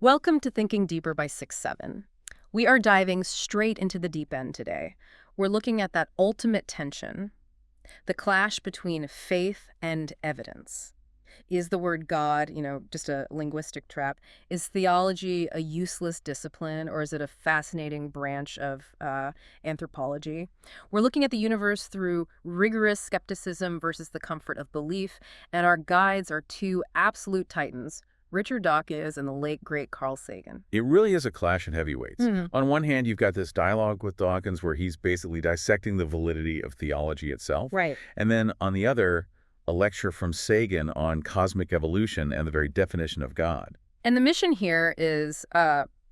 Welcome to Thinking Deeper by 6-7. We are diving straight into the deep end today. We're looking at that ultimate tension, the clash between faith and evidence. Is the word God, just a linguistic trap? Is theology a useless discipline, or is it a fascinating branch of anthropology? We're looking at the universe through rigorous skepticism versus the comfort of belief, and our guides are two absolute titans, Richard Dawkins and the late, great Carl Sagan. It really is a clash in heavyweights. Mhm. On one hand, you've got this dialogue with Dawkins where he's basically dissecting the validity of theology itself. Right. And then on the other, a lecture from Sagan on cosmic evolution and the very definition of God. And the mission here is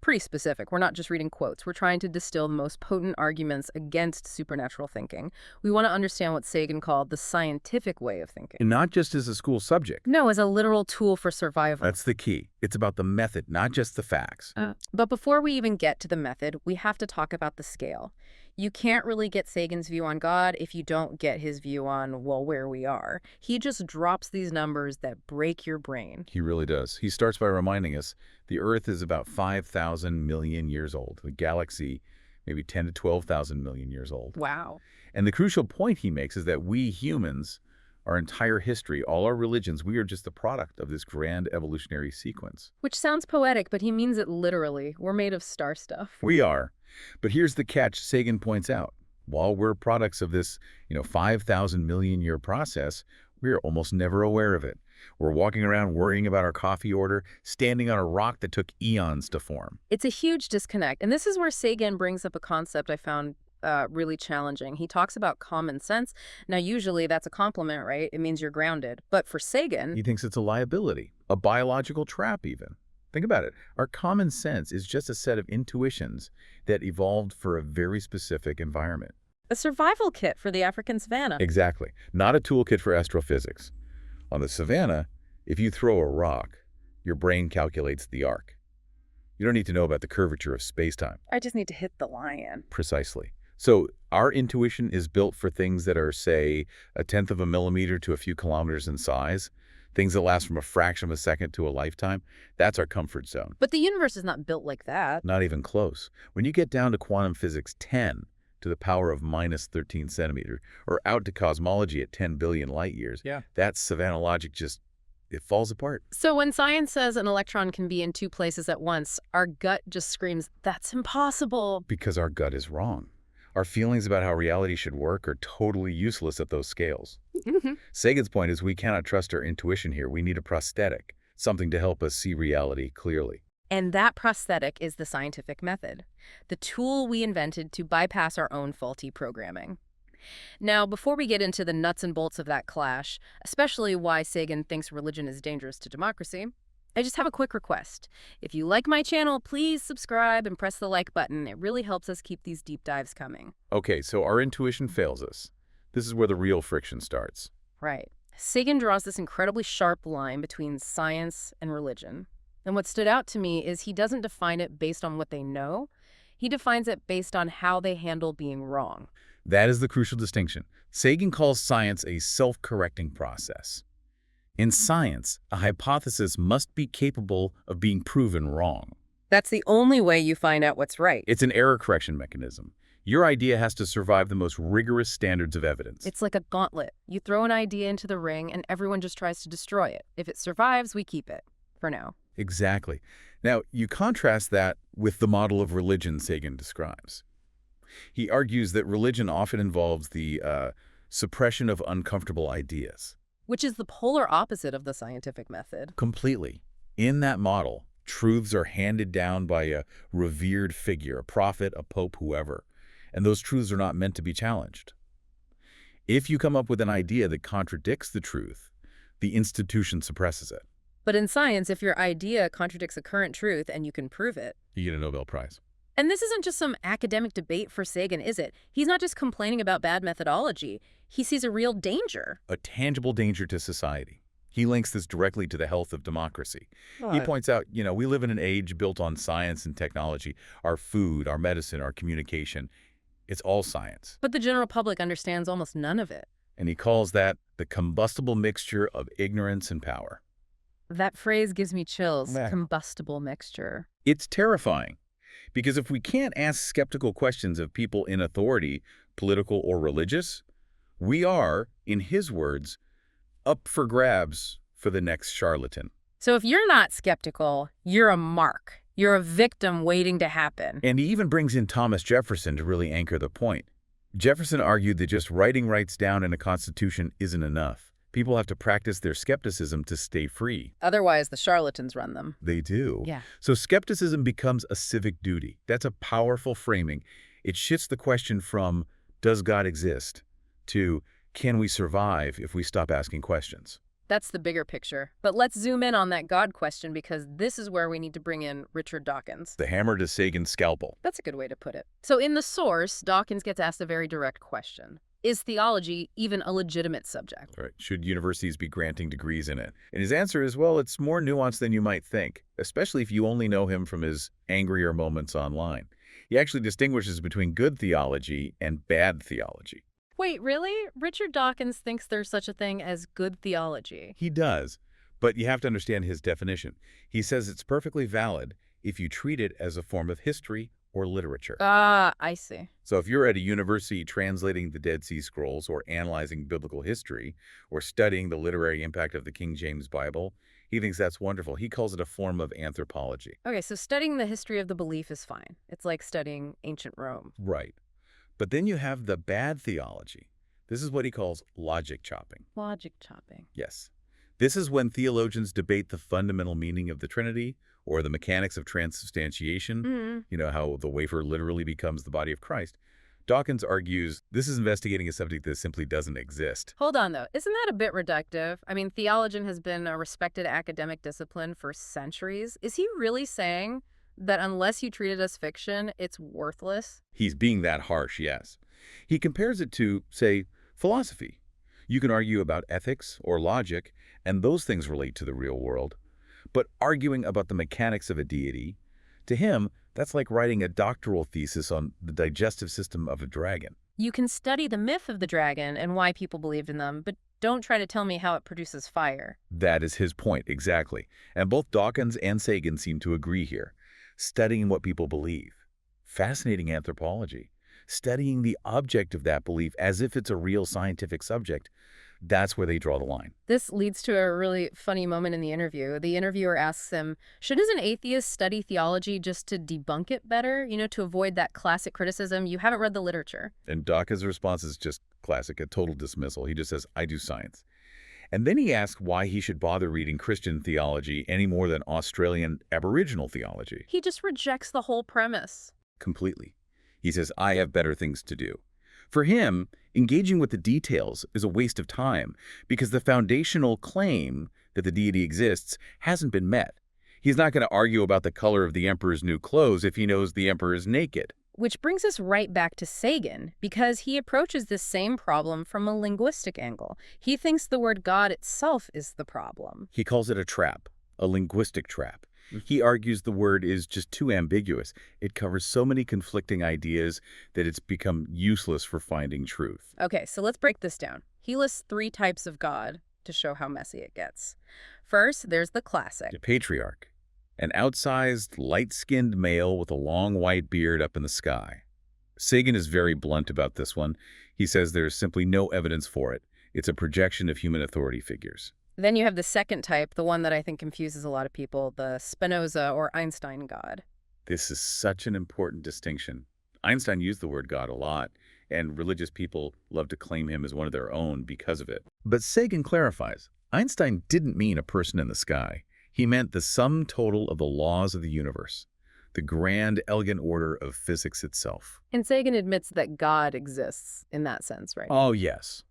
pretty specific. We're not just reading quotes. We're trying to distill the most potent arguments against supernatural thinking. We want to understand what Sagan called the scientific way of thinking. And not just as a school subject. No, as a literal tool for survival. That's the key. It's about the method, not just the facts. But before we even get to the method, we have to talk about the scale. You can't really get Sagan's view on God if you don't get his view on, well, where we are. He just drops these numbers that break your brain. He really does. He starts by reminding us the Earth is about 5,000 million years old. The galaxy, maybe 10 to 12,000 million years old. Wow. And the crucial point he makes is that we humans, our entire history, all our religions, we are just the product of this grand evolutionary sequence. Which sounds poetic, but he means it literally. We're made of star stuff. We are. But here's the catch Sagan points out. While we're products of this, 5,000 million year process, we're almost never aware of it. We're walking around worrying about our coffee order, standing on a rock that took eons to form. It's a huge disconnect. And this is where Sagan brings up a concept I found really challenging. He talks about common sense. Now, usually that's a compliment, right? It means you're grounded. But for Sagan, He thinks it's a liability, a biological trap even. Think about it. Our common sense is just a set of intuitions that evolved for a very specific environment. a survival kit for the African savannah. Exactly. Not a toolkit for astrophysics. On the savannah, if you throw a rock, your brain calculates the arc. You don't need to know about the curvature of space-time. I just need to hit the lion. Precisely. So our intuition is built for things that are, say, 1/10 of a millimeter to a few kilometers in size, things that last from a fraction of a second to a lifetime. That's our comfort zone. But the universe is not built like that. Not even close. When you get down to quantum physics 10 to the power of minus 13 centimeter, or out to cosmology at 10 billion light years, that Savannah logic it falls apart. So when science says an electron can be in two places at once, our gut just screams, that's impossible. Because our gut is wrong. Our feelings about how reality should work are totally useless at those scales. Sagan's point is we cannot trust our intuition here. We need a prosthetic, something to help us see reality clearly. And that prosthetic is the scientific method, the tool we invented to bypass our own faulty programming. Now, before we get into the nuts and bolts of that clash, especially why Sagan thinks religion is dangerous to democracy, I just have a quick request. If you like my channel, please subscribe and press the like button. It really helps us keep these deep dives coming. Okay, so our intuition fails us. This is where the real friction starts. Right. Sagan draws this incredibly sharp line between science and religion. And what stood out to me is he doesn't define it based on what they know. He defines it based on how they handle being wrong. That is the crucial distinction. Sagan calls science a self-correcting process. In science, a hypothesis must be capable of being proven wrong. That's the only way you find out what's right. It's an error correction mechanism. Your idea has to survive the most rigorous standards of evidence. It's like a gauntlet. You throw an idea into the ring and everyone just tries to destroy it. If it survives, we keep it. For now. Exactly. Now, you contrast that with the model of religion Sagan describes. He argues that religion often involves the suppression of uncomfortable ideas. Which is the polar opposite of the scientific method. Completely. In that model, truths are handed down by a revered figure, a prophet, a pope, whoever. And those truths are not meant to be challenged. If you come up with an idea that contradicts the truth, the institution suppresses it. But in science, if your idea contradicts a current truth and you can prove it, You get a Nobel Prize. and this isn't just some academic debate for Sagan, is it? He's not just complaining about bad methodology. He sees a real danger. A tangible danger to society. He links this directly to the health of democracy. He points out, we live in an age built on science and technology. Our food, our medicine, our communication, it's all science. But the general public understands almost none of it. And he calls that the combustible mixture of ignorance and power. That phrase gives me chills. Meh. Combustible mixture. It's terrifying, because if we can't ask skeptical questions of people in authority, political or religious, we are, in his words, up for grabs for the next charlatan. So if you're not skeptical, you're a mark. You're a victim waiting to happen. And he even brings in Thomas Jefferson to really anchor the point. Jefferson argued that just writing rights down in a constitution isn't enough. People have to practice their skepticism to stay free. Otherwise, the charlatans run them. They do. Yeah. So skepticism becomes a civic duty. That's a powerful framing. It shifts the question from, does God exist, to, can we survive if we stop asking questions? That's the bigger picture. But let's zoom in on that God question, because this is where we need to bring in Richard Dawkins. The hammer to Sagan's scalpel. That's a good way to put it. So in The Source, Dawkins gets asked a very direct question. Is theology even a legitimate subject? Right. Should universities be granting degrees in it? And his answer is, well, it's more nuanced than you might think, especially if you only know him from his angrier moments online. He actually distinguishes between good theology and bad theology. Wait, really? Richard Dawkins thinks there's such a thing as good theology. He does, but you have to understand his definition. He says it's perfectly valid if you treat it as a form of history or literature. Ah, I see. So if you're at a university translating the Dead Sea Scrolls or analyzing biblical history or studying the literary impact of the King James Bible, he thinks that's wonderful. He calls it a form of anthropology. Okay, so studying the history of the belief is fine. It's like studying ancient Rome. Right. But then you have the bad theology. This is what he calls logic chopping. Logic chopping. Yes. This is when theologians debate the fundamental meaning of the Trinity or the mechanics of transubstantiation, you know, how the wafer literally becomes the body of Christ. Dawkins argues this is investigating a subject that simply doesn't exist. Hold on, though. Isn't that a bit reductive? I mean, theology has been a respected academic discipline for centuries. Is he really saying that unless you treat it as fiction, it's worthless? He's being that harsh, yes. He compares it to, say, philosophy. You can argue about ethics or logic, and those things relate to the real world. But arguing about the mechanics of a deity, to him, that's like writing a doctoral thesis on the digestive system of a dragon. You can study the myth of the dragon and why people believed in them, but don't try to tell me how it produces fire. That is his point, exactly. And both Dawkins and Sagan seem to agree here. Studying what people believe. Fascinating anthropology. Studying the object of that belief as if it's a real scientific subject. That's where they draw the line. This leads to a really funny moment in the interview. The interviewer asks him, shouldn't an atheist study theology just to debunk it better? You know, to avoid that classic criticism, you haven't read the literature. And Dawkins' response is just classic, a total dismissal. He just says, I do science. And then he asks why he should bother reading Christian theology any more than Australian Aboriginal theology. He just rejects the whole premise. Completely. He says, I have better things to do. For him, engaging with the details is a waste of time because the foundational claim that the deity exists hasn't been met. He's not going to argue about the color of the emperor's new clothes if he knows the emperor is naked. Which brings us right back to Sagan, because he approaches this same problem from a linguistic angle. He thinks the word God itself is the problem. He calls it a trap, a linguistic trap. He argues the word is just too ambiguous. It covers so many conflicting ideas that it's become useless for finding truth. Okay, so let's break this down. He lists 3 types of God to show how messy it gets. First, there's the classic. The patriarch, an outsized, light-skinned male with a long white beard up in the sky. Sagan is very blunt about this one. He says there's simply no evidence for it. It's a projection of human authority figures. Then you have the second type, the one that I think confuses a lot of people, the Spinoza or Einstein God. This is such an important distinction. Einstein used the word God a lot, and religious people love to claim him as one of their own because of it. But Sagan clarifies, Einstein didn't mean a person in the sky. He meant the sum total of the laws of the universe, the grand, elegant order of physics itself. And Sagan admits that God exists in that sense, right? Oh, yes.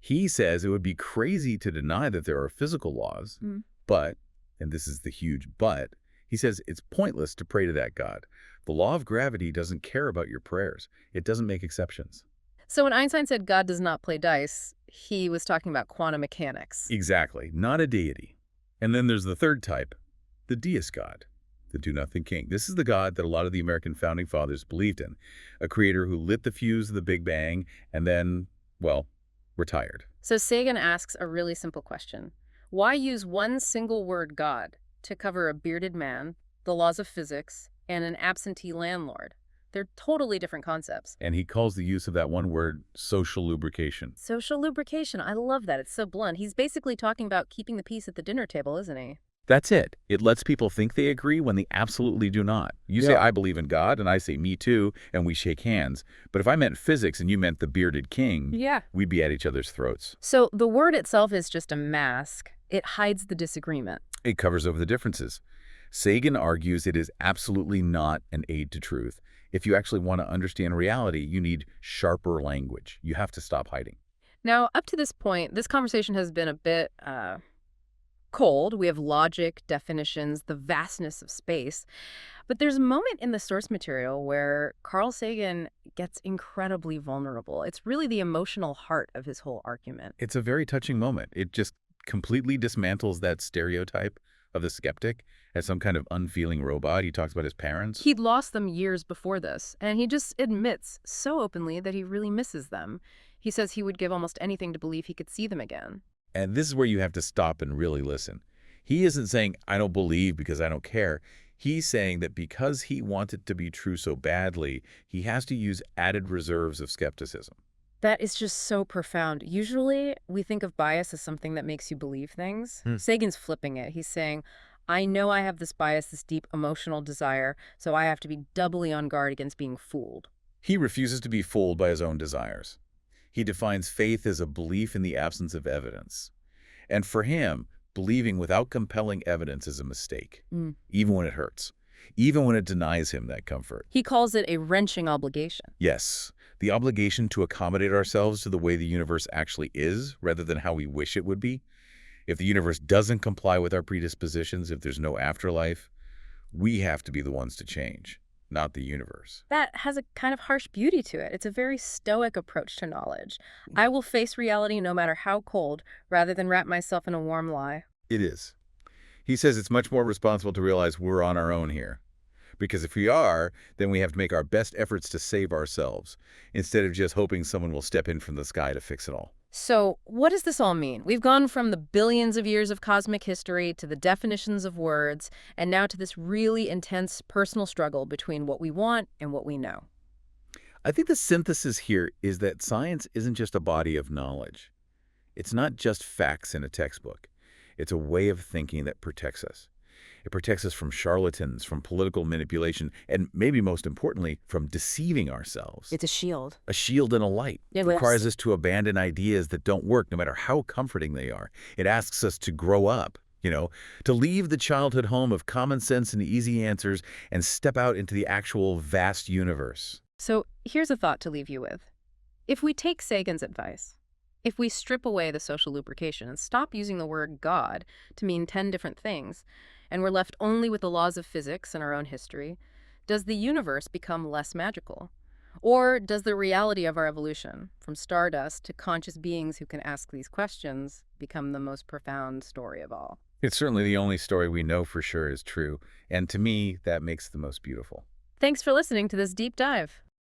He says it would be crazy to deny that there are physical laws, but, and this is the huge but, he says it's pointless to pray to that God. The law of gravity doesn't care about your prayers. It doesn't make exceptions. So when Einstein said God does not play dice, he was talking about quantum mechanics. Exactly, not a deity. And then there's the third type, the deist God, the do-nothing king. This is the God that a lot of the American founding fathers believed in, a creator who lit the fuse of the Big Bang and then, well, retired. So Sagan asks a really simple question. Why use one single word, God, to cover a bearded man, the laws of physics, and an absentee landlord? They're totally different concepts. And he calls the use of that one word social lubrication. Social lubrication. I love that. It's so blunt. He's basically talking about keeping the peace at the dinner table, isn't he? That's it. It lets people think they agree when they absolutely do not. You say, I believe in God, and I say, me too, and we shake hands. But if I meant physics and you meant the bearded king, we'd be at each other's throats. So the word itself is just a mask. It hides the disagreement. It covers over the differences. Sagan argues it is absolutely not an aid to truth. If you actually want to understand reality, you need sharper language. You have to stop hiding. Now, up to this point, this conversation has been a bit cold. We have logic, definitions, the vastness of space. But there's a moment in the source material where Carl Sagan gets incredibly vulnerable. It's really the emotional heart of his whole argument. It's a very touching moment. It just completely dismantles that stereotype of the skeptic as some kind of unfeeling robot. He talks about his parents. He'd lost them years before this, and he just admits so openly that he really misses them. He says he would give almost anything to believe he could see them again. And this is where you have to stop and really listen. He isn't saying, I don't believe because I don't care. He's saying that because he wants it to be true so badly, he has to use added reserves of skepticism. That is just so profound. Usually, we think of bias as something that makes you believe things. Sagan's flipping it. He's saying, I know I have this bias, this deep emotional desire, so I have to be doubly on guard against being fooled. He refuses to be fooled by his own desires. He defines faith as a belief in the absence of evidence. And for him, believing without compelling evidence is a mistake, even when it hurts, even when it denies him that comfort. He calls it a wrenching obligation. Yes, the obligation to accommodate ourselves to the way the universe actually is, rather than how we wish it would be. If the universe doesn't comply with our predispositions, if there's no afterlife, we have to be the ones to change, not the universe. That has a kind of harsh beauty to it. It's a very stoic approach to knowledge. I will face reality no matter how cold, rather than wrap myself in a warm lie. It is. He says it's much more responsible to realize we're on our own here. Because if we are, then we have to make our best efforts to save ourselves, instead of just hoping someone will step in from the sky to fix it all. So what does this all mean? We've gone from the billions of years of cosmic history to the definitions of words, and now to this really intense personal struggle between what we want and what we know. I think the synthesis here is that science isn't just a body of knowledge. It's not just facts in a textbook. It's a way of thinking that protects us. It protects us from charlatans, from political manipulation, and maybe most importantly, from deceiving ourselves. It's a shield. A shield and a light. It requires us to abandon ideas that don't work, no matter how comforting they are. It asks us to grow up, to leave the childhood home of common sense and easy answers and step out into the actual vast universe. So here's a thought to leave you with. If we take Sagan's advice, if we strip away the social lubrication and stop using the word God to mean 10 different things, and we're left only with the laws of physics and our own history, does the universe become less magical? Or does the reality of our evolution, from stardust to conscious beings who can ask these questions, become the most profound story of all? It's certainly the only story we know for sure is true, and to me, that makes the most beautiful. Thanks for listening to this deep dive.